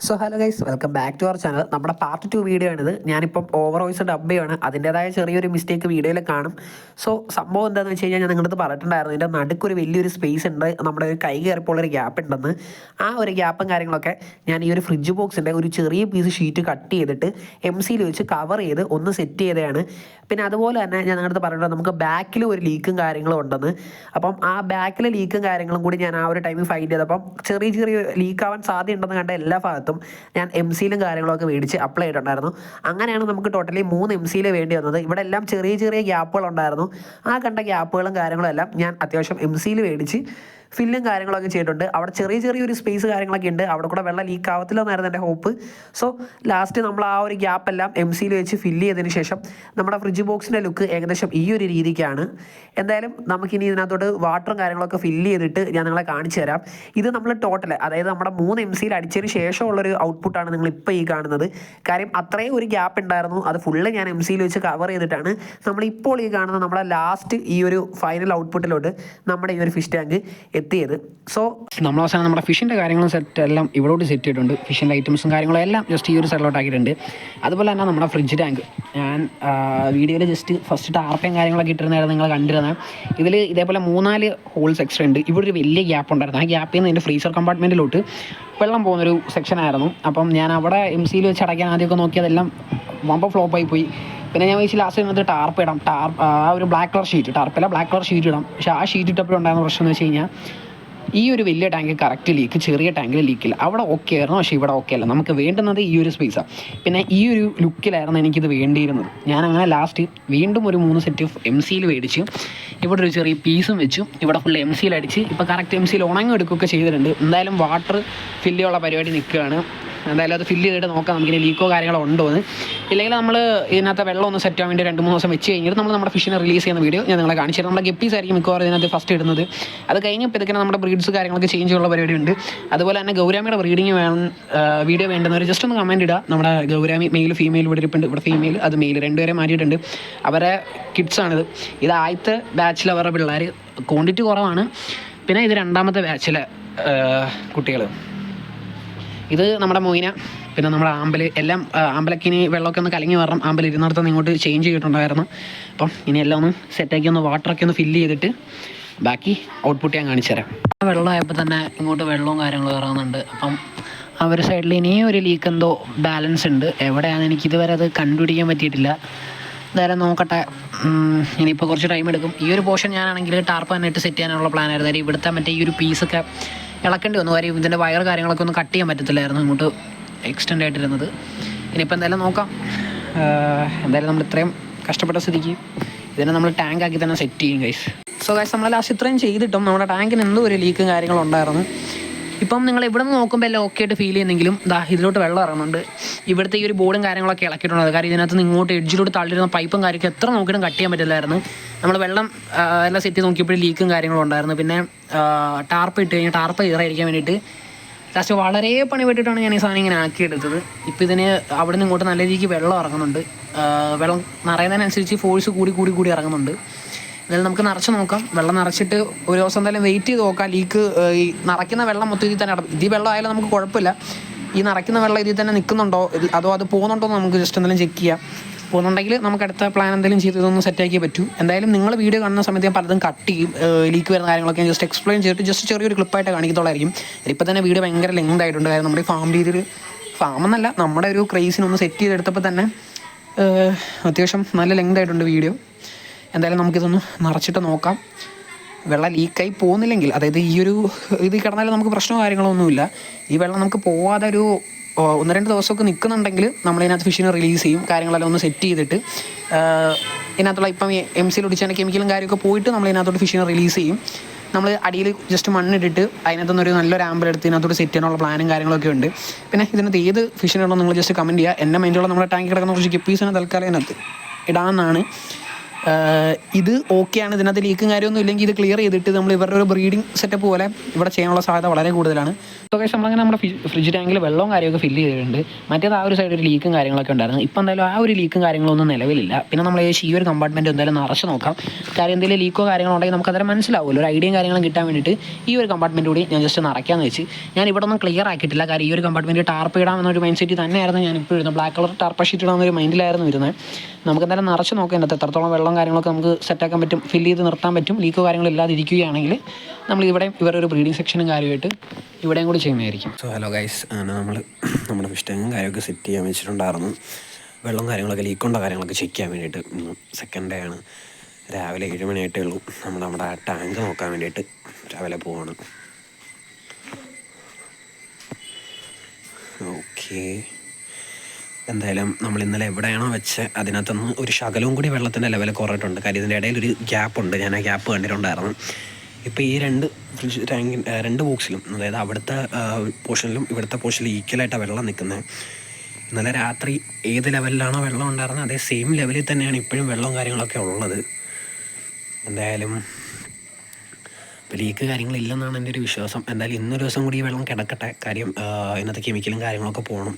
So hello guys, welcome back to our channel. നമ്മുടെ part 2 video ആണിത്. ഞാനിപ്പം over voice dub ചെയ്യാണ്. അതിൻ്റേതായ ചെറിയൊരു മിസ്റ്റേക്ക് വീഡിയോയിൽ കാണും. സോ സംഭവം എന്താണെന്ന് വെച്ച് കഴിഞ്ഞാൽ ഞാൻ നിങ്ങളുടെ പറഞ്ഞിട്ടുണ്ടായിരുന്നു, ഇതിൻ്റെ നടുക്കൊരു വലിയൊരു സ്പേസ് ഉണ്ട്, നമ്മുടെ ഒരു കൈ കയറിപ്പോളൊരു ഗ്യാപ്പ് ഉണ്ടെന്ന്. ആ ഒരു ഗ്യാപ്പും കാര്യങ്ങളൊക്കെ ഞാൻ ഈ ഒരു ഫ്രിഡ്ജ് ബോക്സിൻ്റെ ഒരു ചെറിയ പീസ് ഷീറ്റ് കട്ട് ചെയ്തിട്ട് സിയിൽ വെച്ച് കവർ ചെയ്ത് ഒന്ന് സെറ്റ് ചെയ്തതാണ്. പിന്നെ അതുപോലെ തന്നെ ഞാൻ നിങ്ങളുടെ പറഞ്ഞിട്ടുണ്ട്, നമുക്ക് ബാക്കിൽ ഒരു ലീക്കും കാര്യങ്ങളും ഉണ്ടെന്ന്. അപ്പം ആ ബാക്കിലെ ലീക്കും കാര്യങ്ങളും കൂടി ഞാൻ ആ ഒരു ടൈമിൽ ഫൈൻഡ് ചെയ്തപ്പം ചെറിയ ചെറിയ ലീക്കാവാൻ സാധ്യതയുണ്ടെന്ന് കണ്ട എല്ലാ ഭാഗത്തും ഞാൻ സിയിലും കാര്യങ്ങളൊക്കെ മേടിച്ച് അപ്ലൈ ചെയ്തിട്ടുണ്ടായിരുന്നു. അങ്ങനെയാണ് നമുക്ക് ടോട്ടലി 3 സിയിൽ വേണ്ടി വന്നത്. ഇവിടെ എല്ലാം ചെറിയ ചെറിയ ഗ്യാപ്പുകൾ ഉണ്ടായിരുന്നു. ആ കണ്ട ഗ്യാപ്പുകളും കാര്യങ്ങളും എല്ലാം ഞാൻ അത്യാവശ്യം സിയിൽ മേടിച്ച് ഫില്ലും കാര്യങ്ങളൊക്കെ ചെയ്തിട്ടുണ്ട്. അവിടെ ചെറിയ ചെറിയൊരു സ്പേസ് കാര്യങ്ങളൊക്കെ ഉണ്ട്. അവിടെ കൂടെ വെള്ളം ലീക്ക് ആവത്തില്ലെന്നായിരുന്നു എൻ്റെ ഹോപ്പ്. സോ ലാസ്റ്റ് നമ്മൾ ആ ഒരു ഗ്യാപ്പെല്ലാം സിയിൽ വെച്ച് ഫില്ല് ചെയ്തതിന് ശേഷം നമ്മുടെ ഫ്രിഡ്ജ് ബോക്സിൻ്റെ ലുക്ക് ഏകദേശം ഈ ഒരു രീതിക്കാണ്. എന്തായാലും നമുക്കിനി ഇതിനകത്തോട്ട് വാട്ടറും കാര്യങ്ങളൊക്കെ ഫില്ല് ചെയ്തിട്ട് ഞാൻ നിങ്ങളെ കാണിച്ചു തരാം. ഇത് നമ്മൾ ടോട്ടൽ, അതായത് നമ്മുടെ 3 സിയിൽ അടിച്ചതിന് ശേഷമുള്ളൊരു ഔട്ട്പുട്ടാണ് നിങ്ങൾ ഇപ്പോൾ ഈ കാണുന്നത്. കാര്യം അത്രയും ഒരു ഗ്യാപ്പ് ഉണ്ടായിരുന്നു. അത് ഫുള്ള് ഞാൻ സിയിൽ വെച്ച് കവർ ചെയ്തിട്ടാണ് നമ്മളിപ്പോൾ ഈ കാണുന്ന നമ്മുടെ ലാസ്റ്റ് ഈ ഒരു ഫൈനൽ ഔട്ട്പുട്ടിലോട്ട് നമ്മുടെ ഈ ഒരു ഫിഷ് ടാങ്ക് എത്തിയത്. സോ നമ്മൾ അവസാനം നമ്മുടെ ഫിഷിൻ്റെ കാര്യങ്ങളും സെറ്റ് എല്ലാം ഇവിടോട്ട് സെറ്റ് ചെയ്തിട്ടുണ്ട്. ഫിഷിൻ്റെ ഐറ്റംസും കാര്യങ്ങളും എല്ലാം ജസ്റ്റ് ഈ ഒരു സൈഡിലോട്ട് ആക്കിയിട്ടുണ്ട്. അതുപോലെ തന്നെ നമ്മുടെ ഫ്രിഡ്ജ് ടാങ്ക് ഞാൻ വീഡിയോയിൽ ജസ്റ്റ് ഫസ്റ്റ് ടാർപ്പയും കാര്യങ്ങളൊക്കെ ഇട്ടിരുന്നായിരുന്നു നിങ്ങൾ കണ്ടിരുന്നത്. ഇതിൽ ഇതേപോലെ 3-4 ഹോൾസ് എക്സ്ട്രാ ഉണ്ട്. ഇവിടെ ഒരു വലിയ ഗ്യാപ്പ് ഉണ്ടായിരുന്നു. ആ ഗ്യാപ്പിൽ നിന്ന് എൻ്റെ ഫ്രീസർ കമ്പാർട്ട്മെൻറ്റിലോട്ട് വെള്ളം പോകുന്നൊരു സെക്ഷനായിരുന്നു. അപ്പം ഞാൻ അവിടെ സിയിൽ വെച്ച് അടയ്ക്കാൻ ആദ്യമൊക്കെ നോക്കിയതെല്ലാം വമ്പ ഫ്ലോപ്പായി പോയി. പിന്നെ ഞാൻ വെച്ച് ലാസ്റ്റ് വന്നിട്ട് ടാർപ്പ് ഇടാം, ആ ഒരു ബ്ലാക്ക് കളർ ഷീറ്റ്, ടാർപ്പല്ല ബ്ലാക്ക് കളർ ഷീറ്റ് ഇടാം. പക്ഷേ ആ ഷീറ്റ് ഇട്ടപ്പോഴുണ്ടായിരുന്ന പ്രശ്നം എന്ന് വെച്ച് കഴിഞ്ഞാൽ ഈ ഒരു വലിയ ടാങ്ക് കറക്റ്റ് ലീക്ക്, ചെറിയ ടാങ്കിൽ ലീക്കില്ല. അവിടെ ഓക്കെ ആയിരുന്നു, പക്ഷേ ഇവിടെ ഓക്കെ അല്ല. നമുക്ക് വേണ്ടുന്നത് ഈ ഒരു സ്പേസാണ്. പിന്നെ ഈ ഒരു ലുക്കിലായിരുന്നു എനിക്കിത് വേണ്ടിയിരുന്നത്. ഞാൻ അങ്ങനെ ലാസ്റ്റ് വീണ്ടും ഒരു 3 സെറ്റ് സിയിൽ മേടിച്ച് ഇവിടെ ഒരു ചെറിയ പീസും വെച്ചു. ഇവിടെ ഫുൾ സിയിൽ അടിച്ച് ഇപ്പോൾ കറക്റ്റ് സിയിൽ ഉണങ്ങി എടുക്കുകയൊക്കെ ചെയ്തിട്ടുണ്ട്. എന്തായാലും വാട്ടർ ഫില്ല് ചെയ്യാനുള്ള പരിപാടി നിൽക്കുകയാണ്. എന്തായാലും അത് ഫില്ല് ചെയ്തിട്ട് നോക്കാം നമുക്കിനി ലീക്കോ കാര്യങ്ങളോ ഉണ്ടോ എന്ന്. ഇല്ലെങ്കിൽ നമ്മൾ ഇതിനകത്ത് വെള്ളം ഒന്ന് സെറ്റ് ആവാൻ വേണ്ടി 2-3 ദിവസം വെച്ച് കഴിഞ്ഞിട്ട് നമ്മൾ നമ്മുടെ ഫിഷിനെ റിലീസ് ചെയ്യുന്ന വീഡിയോ ഞാൻ നിങ്ങളെ കാണിച്ചു തരാം. നമ്മുടെ ഗപ്പീസ് ആയിരിക്കും മിക്കവാറും ഇതിനകത്ത് ഫസ്റ്റ് ഇടുന്നത്. അത് കഴിഞ്ഞപ്പോൾ ഇതൊക്കെ നമ്മുടെ ബ്രീഡ്സ് കാര്യങ്ങളൊക്കെ ചേഞ്ച് ചെയ്യാനുള്ള പരിപാടി ഉണ്ട്. അതുപോലെ തന്നെ ഗൗരാമിയുടെ ബ്രീഡിങ് വീഡിയോ വേണ്ടുന്നവർ ജസ്റ്റ് ഒന്ന് കമൻറ്റ് ഇടുക. നമ്മുടെ ഗൗരാമി മെയിൽ ഫീമെയിൽ ഇവിടെ ഇരിപ്പുണ്ട്. ഇവിടെ ഫീമെയിൽ, അത് മെയിൽ, 2 പേരെ മാറ്റിയിട്ടുണ്ട്. അവരെ കിഡ്സാണിത്. ഇത് ആദ്യത്തെ ബാച്ചിൽ അവരുടെ പിള്ളേർ, ക്വാണ്ടിറ്റി കുറവാണ്. പിന്നെ ഇത് 2ാമത്തെ ബാച്ചിലെ കുട്ടികൾ. ഇത് നമ്മുടെ മൊയിന, പിന്നെ നമ്മുടെ ആമ്പൽ എല്ലാം. ആമ്പലൊക്കെ ഇനി വെള്ളമൊക്കെ ഒന്ന് കലങ്ങി വരണം. ആമ്പൽ ഇരുന്നിടത്തുനിന്ന് ഇങ്ങോട്ട് ചേഞ്ച് ചെയ്തിട്ടുണ്ടായിരുന്നു. അപ്പം ഇനി എല്ലാം ഒന്ന് സെറ്റാക്കി ഒന്ന് വാട്ടറൊക്കെ ഒന്ന് ഫില്ല് ചെയ്തിട്ട് ബാക്കി ഔട്ട്പുട്ട് ഞാൻ കാണിച്ചു തരാം. വെള്ളമായപ്പോൾ തന്നെ ഇങ്ങോട്ട് വെള്ളവും കാര്യങ്ങളും ഇറങ്ങുന്നുണ്ട്. അപ്പം ആ ഒരു സൈഡിൽ ഇനിയും ഒരു ലീക്ക് എന്തോ ബാലൻസ് ഉണ്ട്. എവിടെയാണെന്ന് എനിക്കിതുവരെ അത് കണ്ടുപിടിക്കാൻ പറ്റിയിട്ടില്ല. എന്തായാലും നോക്കട്ടെ. ഇനിയിപ്പോൾ കുറച്ച് ടൈം എടുക്കും. ഈ ഒരു പോർഷൻ ഞാനാണെങ്കിൽ ടാർപ്പ് തന്നെ ഇട്ട് സെറ്റ് ചെയ്യാനുള്ള പ്ലാനായിരുന്നു. കാര്യം ഇവിടുത്തെ മറ്റേ ഈ ഒരു പീസൊക്കെ ഇളക്കേണ്ടി വന്നു. കാര്യം ഇതിൻ്റെ വയർ കാര്യങ്ങളൊക്കെ ഒന്ന് കട്ട് ചെയ്യാൻ പറ്റത്തില്ലായിരുന്നു, ഇങ്ങോട്ട് എക്സ്റ്റെൻഡ് ആയിട്ടിരുന്നത്. ഇനിയിപ്പോൾ എന്തായാലും നോക്കാം. എന്തായാലും നമ്മൾ ഇത്രയും കഷ്ടപ്പെട്ട സ്ഥിതിക്ക് ഇതിനെ നമ്മൾ ടാങ്ക് ആക്കി തന്നെ സെറ്റ് ചെയ്യും ഗൈസ്. സോ ഗൈസ്, നമ്മൾ ലാസ്റ്റ് ഇത്രയും ചെയ്തിട്ടും നമ്മുടെ ടാങ്കിന് എന്തോ ഒരു ലീക്കും കാര്യങ്ങളും ഉണ്ടായിരുന്നു. ഇപ്പം നിങ്ങൾ ഇവിടെ നിന്ന് നോക്കുമ്പോൾ എല്ലാം ഓക്കെ ആയിട്ട് ഫീൽ ചെയ്യുന്നെങ്കിലും ഇതിലോട്ട് വെള്ളം ഇറങ്ങുന്നുണ്ട്. ഇവിടുത്തെ ഈ ഒരു ബോർഡും കാര്യങ്ങളൊക്കെ ഇളക്കിയിട്ടുണ്ട്. കാര്യം ഇതിനകത്ത് നിന്ന് ഇങ്ങോട്ട് എഡ്ജിലോട്ട് തള്ളിയിരുന്ന പൈപ്പും കാര്യമൊക്കെ എത്ര നോക്കിയിട്ടും കട്ട് ചെയ്യാൻ പറ്റില്ലായിരുന്നു. നമ്മൾ വെള്ളം എല്ലാം സെറ്റ് ചെയ്ത് നോക്കിയപ്പോഴും ലീക്കും കാര്യങ്ങളും ഉണ്ടായിരുന്നു. പിന്നെ ടാർപ്പ് ഇട്ട് കഴിഞ്ഞാൽ ടാർപ്പ് കയറായിരിക്കാൻ വേണ്ടിയിട്ട് ലാസ്റ്റ് വളരെ പണി പെട്ടിട്ടാണ് ഞാൻ ഈ സാധനം ഇങ്ങനെ ആക്കിയെടുത്തത്. ഇപ്പോൾ ഇതിന് അവിടെ നിന്ന് ഇങ്ങോട്ട് നല്ല രീതിക്ക് വെള്ളം ഇറങ്ങുന്നുണ്ട്. വെള്ളം നിറയുന്നതിനനുസരിച്ച് ഫോഴ്സ് കൂടി ഇറങ്ങുന്നുണ്ട്. എന്തായാലും നമുക്ക് നിറച്ച് നോക്കാം. വെള്ളം നിറച്ചിട്ട് ഒരു ദിവസം എന്തായാലും വെയിറ്റ് ചെയ്ത് നോക്കാം. ലീക്ക് ഈ നിറയ്ക്കുന്ന വെള്ളം മൊത്തം ഇതിൽ തന്നെ ഇതിൽ വെള്ളം ആയാലും നമുക്ക് കുഴപ്പമില്ല. ഈ നിറയ്ക്കുന്ന വെള്ളം ഇതിൽ തന്നെ നിൽക്കുന്നുണ്ടോ അതോ അത് പോകുന്നുണ്ടോ എന്ന് നമുക്ക് ജസ്റ്റ് എന്തെങ്കിലും ചെക്ക് ചെയ്യാം. പോകുന്നുണ്ടെങ്കിൽ നമുക്ക് അടുത്ത പ്ലാൻ എന്തെങ്കിലും ചെയ്ത് ഇതൊന്ന് സെറ്റാക്കിയേ പറ്റൂ. എന്തായാലും നിങ്ങൾ വീഡിയോ കാണുന്ന സമയത്ത് ഞാൻ പലതും കട്ട് ചെയ്യും. ലീക്ക് വരുന്ന കാര്യങ്ങളൊക്കെ ഞാൻ ജസ്റ്റ് എക്സ്പ്ലെയിൻ ചെയ്തിട്ട് ജസ്റ്റ് ചെറിയൊരു ക്ലിപ്പായിട്ട് കാണിക്കത്തോളായിരിക്കും. ഇപ്പോൾ തന്നെ വീഡിയോ ഭയങ്കര ലെങ്ത് ആയിട്ടുണ്ട്. കാര്യം നമ്മുടെ ഈ ഫാം രീതിയിൽ ഫാമെന്നല്ല, നമ്മുടെ ഒരു ക്രേസിനൊന്ന് സെറ്റ് ചെയ്തെടുത്തപ്പോൾ തന്നെ അത്യാവശ്യം നല്ല ലെങ്ത് ആയിട്ടുണ്ട് വീഡിയോ. എന്തായാലും നമുക്കിതൊന്ന് നിറച്ചിട്ട് നോക്കാം. വെള്ളം ലീക്കായി പോകുന്നില്ലെങ്കിൽ, അതായത് ഈ ഒരു ഇത് കിടന്നാലും നമുക്ക് പ്രശ്നമോ കാര്യങ്ങളൊന്നുമില്ല. ഈ വെള്ളം നമുക്ക് പോവാതെ ഒരു 1-2 ദിവസമൊക്കെ നിൽക്കുന്നുണ്ടെങ്കിൽ നമ്മളിതിനകത്ത് ഫിഷിനെ റിലീസ് ചെയ്യും. കാര്യങ്ങളെല്ലാം ഒന്ന് സെറ്റ് ചെയ്തിട്ട് ഇതിനകത്തുള്ള ഇപ്പം സിയിൽ ഒടിച്ചതിൻ്റെ കെമിക്കലും കാര്യമൊക്കെ പോയിട്ട് നമ്മളിതിനകത്തോട്ട് ഫിഷിനെ റിലീസ് ചെയ്യും. നമ്മൾ അടിയിൽ ജസ്റ്റ് മണ്ണിട്ടിട്ട് അതിനകത്തുനിന്നൊരു നല്ലൊരു ആമ്പലെടുത്ത് ഇതിനകത്തോട്ട് സെറ്റ് ചെയ്യാനുള്ള പ്ലാനും കാര്യങ്ങളൊക്കെ ഉണ്ട്. പിന്നെ ഇതിനകത്ത് ഏത് ഫിഷിനുണ്ടോ നിങ്ങൾ ജസ്റ്റ് കമൻറ്റ് ചെയ്യുക. എൻ്റെ മൈൻഡുള്ള നമ്മുടെ ടാങ്കിൽ കിടക്കുന്ന കുറച്ച് ഗപ്പീസിനെ തൽക്കാലം ഇതിനകത്ത് ഇടാമെന്നാണ്. ഇത് ഓക്കെയാണ്, ഇതിനകത്ത് ലീക്കും കാര്യമൊന്നും ഇല്ലെങ്കിൽ ഇത് ക്ലിയർ ചെയ്തിട്ട് നമ്മൾ ഇവരുടെ ഒരു ബ്രീഡിംഗ് സെറ്റപ്പ് പോലെ ഇവിടെ ചെയ്യാനുള്ള സാധ്യത വളരെ കൂടുതലാണ്. സോ ഗൈസ് നമ്മളങ്ങനെ നമ്മുടെ ഫ്രിഡ്ജ് ടാങ്കിൽ വെള്ളവും കാര്യമൊക്കെ ഫില്ല് ചെയ്തിട്ടുണ്ട്. മറ്റേത് ആ ഒരു സൈഡ് ഒരു ലീക്കും കാര്യങ്ങളൊക്കെ ഉണ്ടായിരുന്നു. ഇപ്പോൾ എന്തായാലും ആ ഒരു ലീക്കും കാര്യങ്ങളൊന്നും നിലവിലില്ല. പിന്നെ നമ്മൾ ഈ ഒരു കമ്പാർട്ട്മെൻറ്റ് എന്തായാലും നിറച്ച് നോക്കാം. കാര്യം എന്തെങ്കിലും ലീക്കോ കാര്യങ്ങളോ ഉണ്ടെങ്കിൽ നമുക്ക് അന്നേരം മനസ്സിലാവുമല്ലോ, ഒരു ഐഡിയയും കാര്യങ്ങളും കിട്ടാൻ വേണ്ടിയിട്ട് ഈ ഒരു കമ്പാർട്ട്മെൻറ്റ് കൂടി ഞാൻ ജസ്റ്റ് നിറയ്ക്കാമെന്ന് വെച്ച്. ഞാൻ ഇവിടെ ഒന്നും ക്ലിയർ ആക്കിയിട്ടില്ല. കാര്യം ഈ ഒരു കമ്പാർട്ട്മെൻറ്റ് ടാർപ്പ് ഇടാമെന്നൊരു മൈൻഡ് സെറ്റ് തന്നെയായിരുന്നു ഞാൻ ഇപ്പോൾ ഇരുന്നത്. ബ്ലാക്ക് കളർ ടാർപ്പ ഷീറ്റ് ഇടാമെന്നൊരു മൈൻഡിലായിരുന്നു ഇരുന്നത്. നമുക്ക് എന്തായാലും നിറച്ച് നോക്കേണ്ടത് എത്രത്തോളം വെള്ളം കാര്യങ്ങളൊക്കെ നമുക്ക് സെറ്റാക്കാൻ പറ്റും, ഫില്ല് ചെയ്ത് നിർത്താൻ പറ്റും. ലീക്കോ കാര്യങ്ങളും ഇല്ലാതിരിക്കുകയാണെങ്കിൽ നമ്മൾ ഇവിടെ ഇവരൊരു ബ്രീഡിംഗ് സെക്ഷനും കാര്യമായിട്ട് ഇവിടെയും കൂടി ചെയ്യുന്നതായിരിക്കും. സോ ഹലോ ഗൈസ്, നമ്മൾ നമ്മുടെ ഫിഷ് ടാങ്കും കാര്യമൊക്കെ സെറ്റ് ചെയ്യാൻ വെച്ചിട്ടുണ്ടായിരുന്നു. വെള്ളം കാര്യങ്ങളൊക്കെ ലീക്കുണ്ടോ കാര്യങ്ങളൊക്കെ ചെക്ക് ചെയ്യാൻ വേണ്ടിയിട്ട്. സെക്കൻഡ് ഡേ ആണ്, രാവിലെ 7 മണിയായിട്ടേ ഉള്ളൂ. നമ്മുടെ ടാങ്ക് നോക്കാൻ വേണ്ടിയിട്ട് രാവിലെ പോവാണ്. ഓക്കെ, എന്തായാലും നമ്മൾ ഇന്നലെ എവിടെയാണോ വെച്ച് അതിനകത്തുനിന്ന് ഒരു ശകലവും കൂടി വെള്ളത്തിൻ്റെ ലെവൽ കുറഞ്ഞിട്ടുണ്ട്. കാര്യം ഇതിൻ്റെ ഇടയിൽ ഒരു ഗ്യാപ്പുണ്ട്, ഞാൻ ആ ഗ്യാപ്പ് കണ്ടിട്ടുണ്ടായിരുന്നു. ഇപ്പോൾ ഈ ഫ്രിഡ്ജ് ടാങ്കിൻ 2 ബോക്സിലും, അതായത് അവിടുത്തെ പോർഷനിലും ഇവിടുത്തെ പോർഷനിലും ഈക്വലായിട്ടാണ് വെള്ളം നിൽക്കുന്നത്. ഇന്നലെ രാത്രി ഏത് ലെവലിലാണോ വെള്ളം ഉണ്ടായിരുന്നത് അതേ സെയിം ലെവലിൽ തന്നെയാണ് ഇപ്പോഴും വെള്ളവും കാര്യങ്ങളൊക്കെ ഉള്ളത്. എന്തായാലും ലീക്ക് കാര്യങ്ങളില്ലെന്നാണ് എൻ്റെ ഒരു വിശ്വാസം. എന്തായാലും ഇന്നൊരു ദിവസം കൂടി ഈ വെള്ളം കിടക്കട്ടെ. കാര്യം ഇന്നത്തെ കെമിക്കലും കാര്യങ്ങളൊക്കെ പോകണം.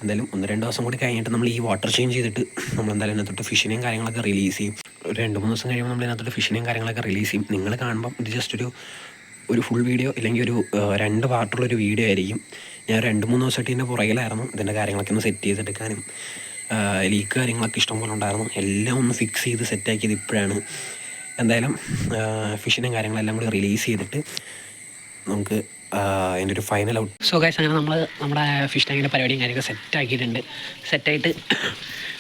എന്തായാലും 1-2 ദിവസം കൂടി കഴിഞ്ഞിട്ട് നമ്മൾ ഈ വാട്ടർ ചേഞ്ച് ചെയ്തിട്ട് നമ്മൾ എന്തായാലും ഇതിനകത്തോട്ട് ഫിഷിനെയും കാര്യങ്ങളൊക്കെ റിലീസ് ചെയ്യും. ഒരു 2-3 ദിവസം കഴിയുമ്പോൾ നമ്മൾ ഇതിനകത്തോട്ട് ഫിഷിനെയും കാര്യങ്ങളൊക്കെ റിലീസ് ചെയ്യും. നിങ്ങൾ കാണുമ്പം ഇത് ജസ്റ്റ് ഒരു ഫുൾ വീഡിയോ ഇല്ലെങ്കിൽ ഒരു 2 പാർട്ടുള്ളൊരു വീഡിയോ ആയിരിക്കും. ഞാൻ 2-3 ദിവസമായിട്ട് ഇതിൻ്റെ പുറകിലായിരുന്നു. ഇതിൻ്റെ കാര്യങ്ങളൊക്കെ ഒന്ന് സെറ്റ് ചെയ്തെടുക്കാനും ലീക്ക് കാര്യങ്ങളൊക്കെ ഇഷ്ടംപോലെ ഉണ്ടായിരുന്നു. എല്ലാം ഒന്ന് ഫിക്സ് ചെയ്ത് സെറ്റാക്കിയത് ഇപ്പോഴാണ്. എന്തായാലും ഫിഷിനെയും കാര്യങ്ങളെല്ലാം കൂടി റിലീസ് ചെയ്തിട്ട് നമുക്ക് അതിൻ്റെ ഒരു ഫൈനൽ ഔട്ട്. സോ ഗൈസ് അങ്ങനെ നമ്മൾ നമ്മുടെ ഫിഷ് ടാങ്കിൻ്റെ പരിപാടിയും കാര്യമൊക്കെ സെറ്റാക്കിയിട്ടുണ്ട്. സെറ്റായിട്ട്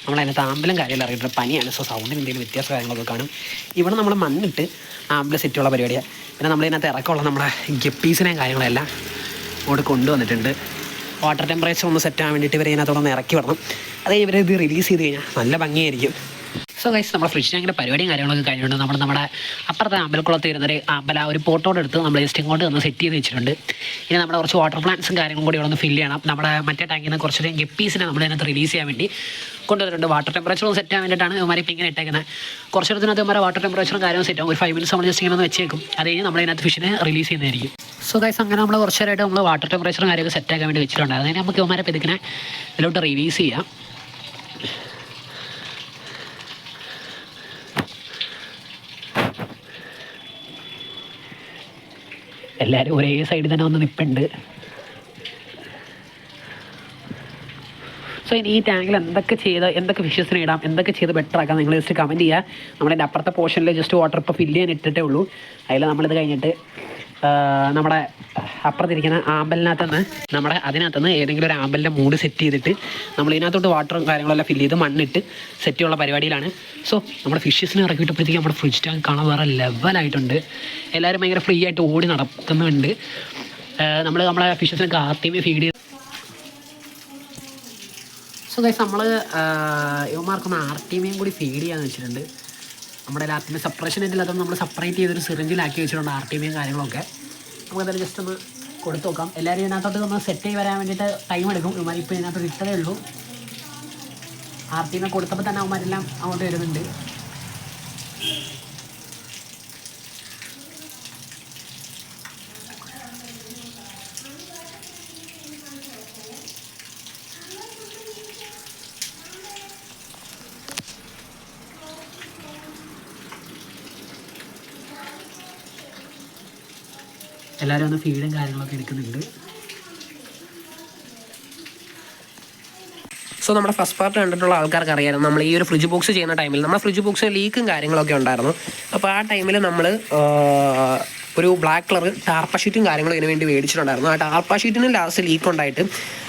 നമ്മളതിനകത്ത് ആമ്പലും കാര്യമെല്ലാം അറിയിട്ടുണ്ട്. പനിയാണ്, സോ സൗണ്ടിന് എന്തെങ്കിലും വ്യത്യാസം കാര്യങ്ങളൊക്കെ കാണും. ഇവിടെ നമ്മൾ മണ്ണിട്ട് ആമ്പല് സെറ്റുള്ള പരിപാടിയാണ്. പിന്നെ നമ്മളിതിനകത്ത് ഇറക്കമുള്ള നമ്മുടെ ഗപ്പീസിനെയും കാര്യങ്ങളെല്ലാം ഇവിടെ കൊണ്ടുവന്നിട്ടുണ്ട്. വാട്ടർ ടെമ്പറേച്ചർ ഒന്ന് സെറ്റാകാൻ വേണ്ടിയിട്ട് ഇവരെ ഇതിനകത്തോടൊന്ന് ഇറക്കി വിടണം. അത് ഇവരെ ഇത് റിലീസ് ചെയ്ത് കഴിഞ്ഞാൽ നല്ല ഭംഗിയായിരിക്കും. സോ ഗൈസ് നമ്മുടെ ഫ്രിഡ്ജ് ടാങ്കിൻ്റെ പരിപാടിയും കാര്യങ്ങളൊക്കെ കഴിഞ്ഞിട്ടുണ്ട്. നമ്മുടെ അപ്പുറത്തെ അമ്പലക്കുളത്ത് ഇരുന്നൊരു അമ്പല ഒരു പോട്ടോടെ എടുത്ത് നമ്മൾ ജസ്റ്റ് ഇങ്ങോട്ട് ഒന്ന് സെറ്റ് ചെയ്ത് വെച്ചിട്ടുണ്ട്. ഇനി നമ്മുടെ കുറച്ച് വാട്ടർ പ്ലാന്റ്സും കാര്യങ്ങളും കൂടി ഇവിടെ ഒന്ന് ഫില്ല് ചെയ്യണം. നമ്മുടെ മറ്റേ ടാങ്കിൽ നിന്ന് കുറച്ചൊരു ഗപ്പീസിനെ നമ്മൾ ഇതിനകത്ത് റിലീസ് ചെയ്യാൻ വേണ്ടി കൊണ്ടുവന്നിട്ടുണ്ട്. വാട്ടർ ടെമ്പറേച്ചർ ഒന്ന് സെറ്റ് ആകാൻ വേണ്ടിയിട്ടാണ് ഇവന്മാർ ഇപ്പോൾ ഇങ്ങനെ ഇട്ടേക്കുന്നത്. കുറച്ച് നേരത്തിനകത്ത് ഇവന്മാരെ വാട്ടർ ടെമ്പറേച്ചറും കാര്യവും സെറ്റ് ആകും. ഒരു 5 മിനിറ്റ്സ് നമ്മൾ ജസ്റ്റ് ഇങ്ങനെ ഒന്ന് വെച്ചേക്കും. അത് കഴിഞ്ഞ് നമ്മൾ ഇതിനകത്ത് ഫിഷിനെ റിലീസ് ചെയ്യുന്നതായിരിക്കും. സോ ഗൈസ് അങ്ങനെ നമ്മൾ കുറച്ച് നേരമായിട്ട് നമ്മൾ വാട്ടർ ടെമ്പറേച്ചറും കാര്യമൊക്കെ സെറ്റ് ആക്കാൻ വേണ്ടി വെച്ചിട്ടുണ്ട്. അതിന് നമുക്ക് ഇവന്മാരെ പെതുക്കിനെ ഇതിലോട്ട് റിലീസ് ചെയ്യാം. എല്ലാവരും ഒരേ സൈഡിൽ തന്നെ വന്ന് നിൽപ്പുണ്ട്. സോ ഇനി ഈ ടാങ്കിൽ എന്തൊക്കെ ഫിഷസിന് ഇടാം, എന്തൊക്കെ ചെയ്ത് ബെറ്റർ ആക്കാം നിങ്ങൾ ജസ്റ്റ് കമൻറ്റ് ചെയ്യുക. നമ്മളതിൻ്റെ അപ്പുറത്തെ പോർഷനിൽ ജസ്റ്റ് വാട്ടർ ഇപ്പോൾ ഫില്ല് ചെയ്യാൻ ഇട്ടിട്ടേ ഉള്ളൂ. അതിൽ നമ്മളിത് കഴിഞ്ഞിട്ട് നമ്മുടെ അപ്പുറത്തിരിക്കുന്ന അതിനകത്തുനിന്ന് ഏതെങ്കിലും ഒരു ആമ്പലിൻ്റെ മൂഡ് സെറ്റ് ചെയ്തിട്ട് നമ്മൾ ഇതിനകത്തോട്ട് വാട്ടറും കാര്യങ്ങളെല്ലാം ഫില്ല് ചെയ്ത് മണ്ണിട്ട് സെറ്റ് ചെയ്യുന്ന പരിപാടിയിലാണ്. സോ നമ്മുടെ ഫിഷസിനെ ഇറക്കിയിട്ടപ്പോഴത്തേക്കും നമ്മുടെ ഫ്രിഡ്ജ് ടാങ്ക് കാണാൻ വേറെ ലെവലായിട്ടുണ്ട്. എല്ലാവരും ഭയങ്കര ഫ്രീ ആയിട്ട് ഓടി നടക്കുന്നുണ്ട്. നമ്മളെ ഫിഷസിനൊക്കെ ആദ്യമേ ഫീഡ് ചെയ്ത്. സോ ഗൈസ് നമ്മൾ ഇവന്മാർക്കൊന്ന് ആർട്ടിമിയും കൂടി ഫീഡ് ചെയ്യാന്ന് വെച്ചിട്ടുണ്ട്. നമ്മുടെ ആർട്ടിമി സെപ്പറേഷൻ ഇതിൽ അതൊന്നും നമ്മൾ സെപ്പറേറ്റ് ചെയ്തൊരു സിറിഞ്ചിലാക്കി വെച്ചിട്ടുണ്ട് ആർട്ടിമിയും കാര്യങ്ങളൊക്കെ. നമുക്ക് എന്തായാലും ജസ്റ്റ് ഒന്ന് കൊടുത്തു നോക്കാം. എല്ലാവരും ഇതിനകത്തോട്ട് ഒന്ന് സെറ്റ് ചെയ്ത് വരാൻ വേണ്ടിയിട്ട് ടൈം എടുക്കും. ഇവന്മാർ ഇപ്പോൾ ഇതിനകത്ത് ഇട്ടതേ ഉള്ളൂ. ആർട്ടിമെ കൊടുത്തപ്പോൾ തന്നെ അവന്മാരെല്ലാം അങ്ങോട്ട് വരുന്നുണ്ട്. എല്ലാവരും ഒന്ന് ഫീഡും കാര്യങ്ങളൊക്കെ എടുക്കുന്നുണ്ട്. സോ നമ്മുടെ ഫസ്റ്റ് പാർട്ട് കണ്ടിട്ടുള്ള ആൾക്കാർക്ക് അറിയാം, നമ്മൾ ഈ ഒരു ഫ്രിഡ്ജ് ബോക്സ് ചെയ്യുന്ന ടൈമിൽ നമ്മുടെ ഫ്രിഡ്ജ് ബോക്സിന് ലീക്കും കാര്യങ്ങളൊക്കെ ഉണ്ടായിരുന്നു. അപ്പോൾ ആ ടൈമിൽ നമ്മൾ ഒരു ബ്ലാക്ക് കളർ ടാർപ്പ ഷീറ്റും കാര്യങ്ങളും ഇതിന് വേണ്ടി മേടിച്ചിട്ടുണ്ടായിരുന്നു. ആ ടാർപ്പ ഷീറ്റിന് ലാസ്റ്റ് ലീക്ക് ഉണ്ടായിട്ട്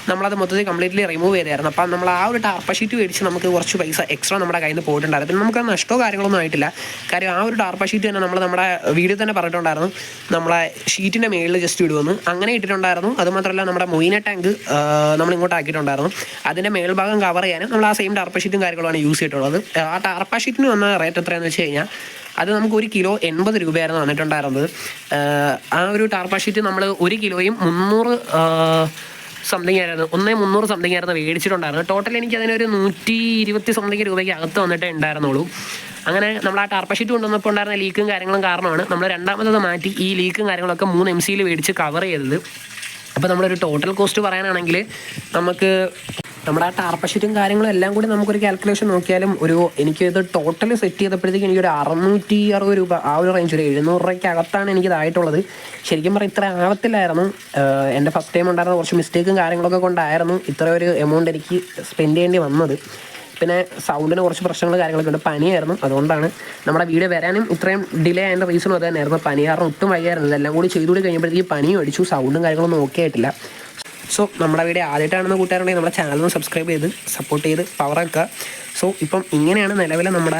നമ്മളത് മൊത്തത്തിൽ കംപ്ലീറ്റ്ലി റിമൂവ് ചെയ്തായിരുന്നു. അപ്പം നമ്മൾ ആ ഒരു ടാർപ്പ ഷീറ്റ് മേടിച്ച് നമുക്ക് കുറച്ച് പൈസ എക്സ്ട്രാ നമ്മുടെ കയ്യിൽ നിന്ന് പോയിട്ടുണ്ടായിരുന്നു. പിന്നെ നമുക്ക് നഷ്ടമോ കാര്യങ്ങളൊന്നും ആയിട്ടില്ല. കാര്യം ആ ഒരു ടാർപ്പ ഷീറ്റ് തന്നെ നമ്മുടെ വീഡിയോ തന്നെ പറഞ്ഞിട്ടുണ്ടായിരുന്നു നമ്മളെ ഷീറ്റിൻ്റെ മേളിൽ ജസ്റ്റ് ഇടുമെന്ന്. അങ്ങനെ ഇട്ടിട്ടുണ്ടായിരുന്നു. അതുമാത്രമല്ല നമ്മുടെ മൊയിന ടാങ്ക് നമ്മൾ ഇങ്ങോട്ട് ആക്കിയിട്ടുണ്ടായിരുന്നു. അതിൻ്റെ മേൽഭാഗം കവർ ചെയ്യാനും നമ്മൾ ആ സെയിം ടാർപ്പ ഷീറ്റും കാര്യങ്ങളുമാണ് യൂസ് ചെയ്തിട്ടുള്ളത്. ആ ടാർപ്പ ഷീറ്റിന് വന്ന റേറ്റ് എത്രയാണെന്ന് വെച്ച് കഴിഞ്ഞാൽ അത് നമുക്ക് 1 കിലോ 80 രൂപയായിരുന്നു വന്നിട്ടുണ്ടായിരുന്നത്. ആ ഒരു ടാർപ്പ ഷീറ്റ് നമ്മൾ 1 കിലോയും 300 സംതിങ് ആയിരുന്നു, 300 സംതിങ് ആയിരുന്നു മേടിച്ചിട്ടുണ്ടായിരുന്നു. ടോട്ടൽ എനിക്ക് അതിനൊരു 120 സംതിങ് രൂപയ്ക്ക് അകത്ത് വന്നിട്ടേ ഉണ്ടായിരുന്നുള്ളൂ. അങ്ങനെ നമ്മൾ ആ ടാർപ്പ ഷീറ്റ് കൊണ്ടുവന്നപ്പോൾ ഉണ്ടായിരുന്ന ലീക്കും കാര്യങ്ങളും കാരണമാണ് നമ്മൾ രണ്ടാമത്തത് മാറ്റി ഈ ലീക്കും കാര്യങ്ങളൊക്കെ 3 MC മേടിച്ച് കവർ ചെയ്തത്. അപ്പോൾ നമ്മളൊരു ടോട്ടൽ കോസ്റ്റ് പറയാനാണെങ്കിൽ നമുക്ക് നമ്മുടെ ആ ടാർപ്പ ഷീറ്റും കാര്യങ്ങളും എല്ലാം കൂടി നമുക്കൊരു കാൽക്കുലേഷൻ നോക്കിയാലും എനിക്കിത് ടോട്ടൽ സെറ്റ് ചെയ്തപ്പോഴത്തേക്ക് എനിക്കൊരു 660 രൂപ ആ ഒരു റേഞ്ച്, ഒരു 700 രൂപയ്ക്കകത്താണ് എനിക്കിതായിട്ടുള്ളത്. ശരിക്കും പറഞ്ഞാൽ ഇത്ര ആവത്തില്ലായിരുന്നു. എൻ്റെ ഫസ്റ്റ് ടൈം ഉണ്ടായിരുന്ന കുറച്ച് മിസ്റ്റേക്കും കാര്യങ്ങളൊക്കെ കൊണ്ടായിരുന്നു ഇത്ര ഒരു എമൗണ്ട് എനിക്ക് സ്പെൻഡ് ചെയ്യേണ്ടി വന്നത്. പിന്നെ സൗണ്ടിന് കുറച്ച് പ്രശ്നങ്ങൾ കാര്യങ്ങളൊക്കെ ഉണ്ട്. പനിയായിരുന്നു, അതുകൊണ്ടാണ് നമ്മുടെ വീഡിയോ വരാനും ഇത്രയും ഡിലേ ആയതിൻ്റെ റീസണും അത് തന്നെയായിരുന്നു. പനി കാരണം ഒട്ടും വയ്യായിരുന്നു. ഇതെല്ലാം കൂടി ചെയ്തുകൂടി കഴിഞ്ഞപ്പോഴത്തേക്ക് പനിയും അടിച്ചു, സൗണ്ടും കാര്യങ്ങളൊന്നും ഓക്കെ ആയിട്ടില്ല. സോ നമ്മുടെ വീഡിയോ ആദ്യമായിട്ടാണെന്ന് കൂട്ടുകാരുണ്ടെങ്കിൽ നമ്മുടെ ചാനൽ സബ്സ്ക്രൈബ് ചെയ്ത് സപ്പോർട്ട് ചെയ്ത് പവറാക്കുക. സോ ഇപ്പം ഇങ്ങനെയാണ് നിലവിൽ നമ്മുടെ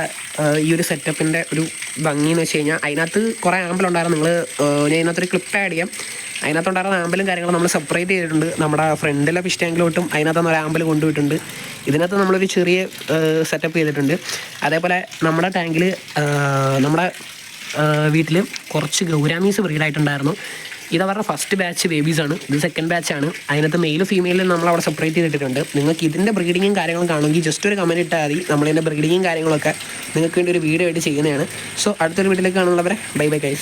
ഈ ഒരു സെറ്റപ്പിൻ്റെ ഒരു ഭംഗി എന്ന് വെച്ച് കഴിഞ്ഞാൽ അതിനകത്ത് കുറേ ആമ്പലുണ്ടായിരുന്നു. ഞാൻ ഇതിനകത്തൊരു ക്ലിപ്പ് ആഡ് ചെയ്യാം. അതിനകത്തുണ്ടായിരുന്ന ആമ്പലും കാര്യങ്ങളും നമ്മൾ സെപ്പറേറ്റ് ചെയ്തിട്ടുണ്ട്. നമ്മുടെ ഫ്രണ്ടിലെ ഫിഷ് ടാങ്കിലോട്ടും അതിനകത്തുനിന്ന് ഒരു ആമ്പൽ കൊണ്ടുപോയിട്ടുണ്ട്. ഇതിനകത്ത് നമ്മളൊരു ചെറിയ സെറ്റപ്പ് ചെയ്തിട്ടുണ്ട്. അതേപോലെ നമ്മുടെ ടാങ്കിൽ നമ്മുടെ വീട്ടിൽ കുറച്ച് ഗൗരാമീസ് ബ്രീഡായിട്ടുണ്ടായിരുന്നു. ഇതവരുടെ ഫസ്റ്റ് ബാച്ച് ബേബീസാണ്, ഇത് സെക്കൻഡ് ബാച്ചാണ്. അതിനകത്ത് മെയിലും ഫീമെയിലും നമ്മളവിടെ സെപ്പറേറ്റ് ചെയ്തിട്ടുണ്ട്. നിങ്ങൾക്ക് ഇതിൻ്റെ ബ്രീഡിങ്ങും കാര്യങ്ങളും കാണുമെങ്കിൽ ജസ്റ്റ് ഒരു കമൻറ്റ് ഇട്ടാൽ മതി. നമ്മളതിൻ്റെ ബ്രീഡിങ്ങും കാര്യങ്ങളൊക്കെ നിങ്ങൾക്ക് വേണ്ടി ഒരു വീഡിയോ ആയിട്ട് ചെയ്യുന്നതാണ്. സോ അടുത്തൊരു വീട്ടിലേക്ക് കാണുന്നവരെ ബൈ ബൈ ഗൈസ്.